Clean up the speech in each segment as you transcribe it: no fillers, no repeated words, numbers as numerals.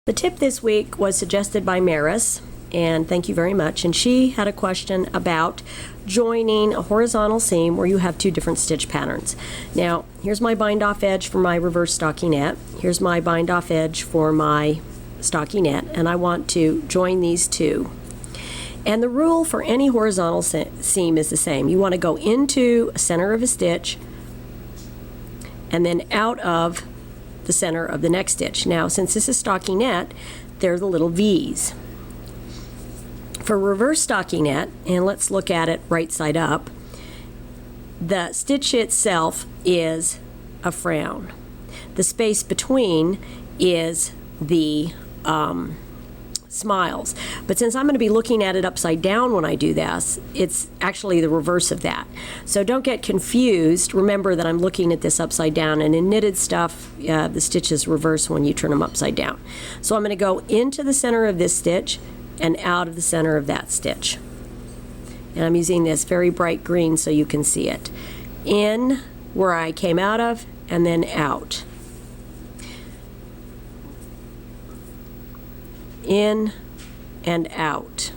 The tip this week was suggested by Maris, and thank you very much. And she had a question about joining a horizontal seam where you have two different stitch patterns. Now, here's my bind-off edge for my reverse stockinette. Here's my bind-off edge for my stockinette, and I want to join these two. And the rule for any horizontal seam is the same. You want to go into the center of a stitch and then out of the center of the next stitch. Now, since this is stockinette, they're the little V's. For reverse stockinette, and let's look at it right side up, the stitch itself is a frown. The space between is the smiles. But since I'm going to be looking at it upside down when I do this, it's actually the reverse of that. So don't get confused. Remember that I'm looking at this upside down, and in knitted stuff, the stitches reverse when you turn them upside down. So I'm going to go into the center of this stitch and out of the center of that stitch. And I'm using this very bright green so you can see it. In where I came out of, and then out. In and out.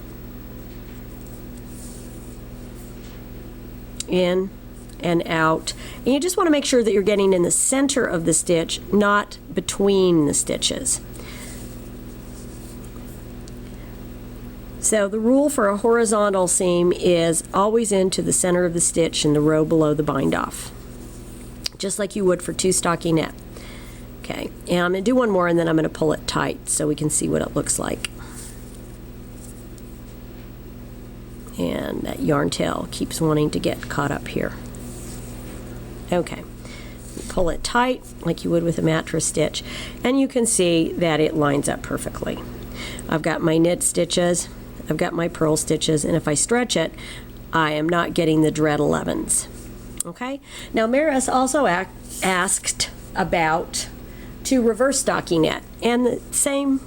In and out. And you just want to make sure that you're getting in the center of the stitch, not between the stitches. So the rule for a horizontal seam is always into the center of the stitch in the row below the bind off, just like you would for two stockinette. Okay, and I'm going to do one more, and then I'm going to pull it tight so we can see what it looks like. And that yarn tail keeps wanting to get caught up here. Okay, pull it tight like you would with a mattress stitch, and you can see that it lines up perfectly. I've got my knit stitches, I've got my purl stitches, and if I stretch it, I am not getting the dread 11s. Okay, now Maris also asked about to reverse stockinette, and the same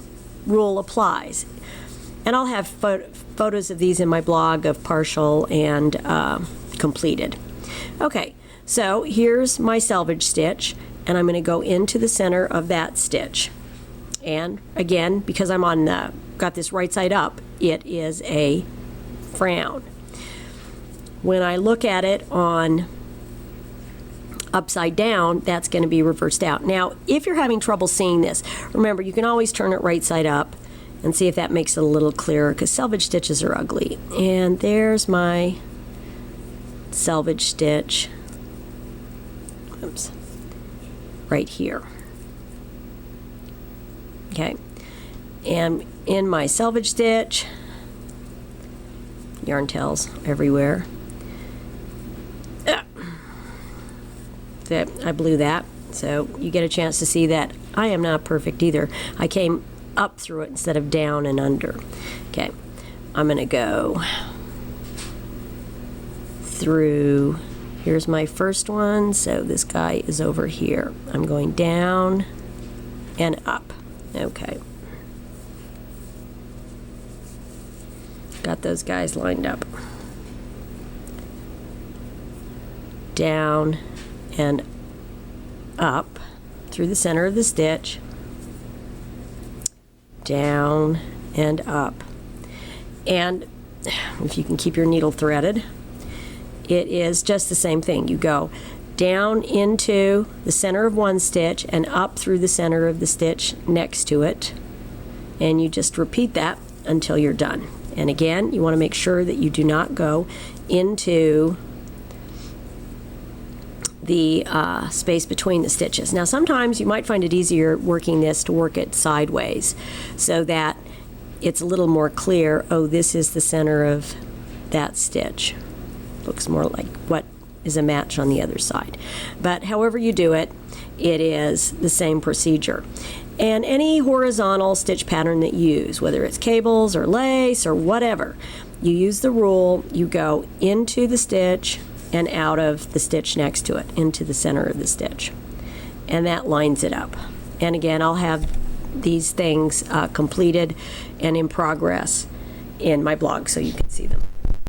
rule applies. And I'll have photos of these in my blog of partial and completed. Okay, so here's my selvage stitch, and I'm going to go into the center of that stitch. And again, because I'm on got this right side up, it is a frown. When I look at it on upside down, that's going to be reversed out. Now, if you're having trouble seeing this, remember you can always turn it right side up and see if that makes it a little clearer, because selvage stitches are ugly. And there's my selvage stitch. Oops. Right here. Okay. And in my selvage stitch, yarn tails everywhere. I blew that, so you get a chance to see that I am not perfect either. I came up through it instead of down and under. Okay, I'm going to go through. Here's my first one, so this guy is over here. I'm going down and up. Okay. Got those guys lined up. Down and up through the center of the stitch, down and up. And if you can keep your needle threaded, it is just the same thing. You go down into the center of one stitch and up through the center of the stitch next to it, and you just repeat that until you're done. And again, you want to make sure that you do not go into the space between the stitches. Now, sometimes you might find it easier working this to work it sideways so that it's a little more clear. Oh, this is the center of that stitch. Looks more like what is a match on the other side. But however you do it, it is the same procedure. And any horizontal stitch pattern that you use, whether it's cables or lace or whatever, you use the rule, you go into the stitch and out of the stitch next to it, into the center of the stitch. And that lines it up. And again, I'll have these things completed and in progress in my blog so you can see them.